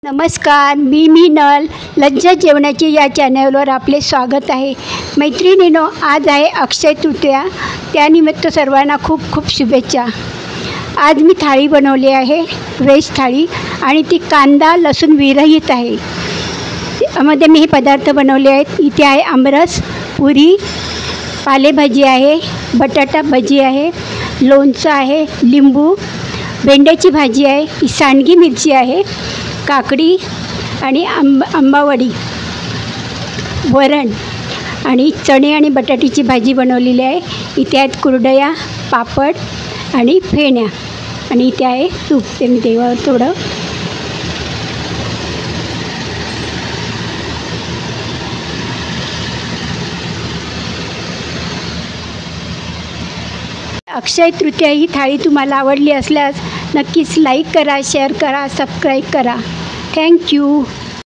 नमस्कार, मी मीनल. लज्जत जेवणाची या चॅनलवर आपले स्वागत आहे. मैत्रिणींनो, आज आहे अक्षय तृतीया. त्यानिमित्त सर्वांना खूप खूप शुभेच्छा. आज मी थाळी बनवली आहे, व्हेज थाळी, आणि ती कांदा लसूण विरहित आहे. त्यामध्ये मी हे पदार्थ बनवले आहेत. इथे आहे आमरस, पुरी, पालेभाजी आहे, बटाटा भजी आहे, लोणचं आहे, लिंबू, भेंड्याची भाजी आहे, ही सांडगी मिरची आहे, काकडी आणि आंबावडी, वरण आणि चणे आणि बटाट्याची भाजी बनवलेली आहे. इथे आहेत कुरडया, पापड आणि फेण्या, आणि इथे आहे तूप. ते मी देवावर थोडं अक्षय तृतीया ही थाळी तुम्हाला आवडली असल्यास नक्कीच लाईक करा, शेअर करा, सबस्क्राईब करा. थँक्यू.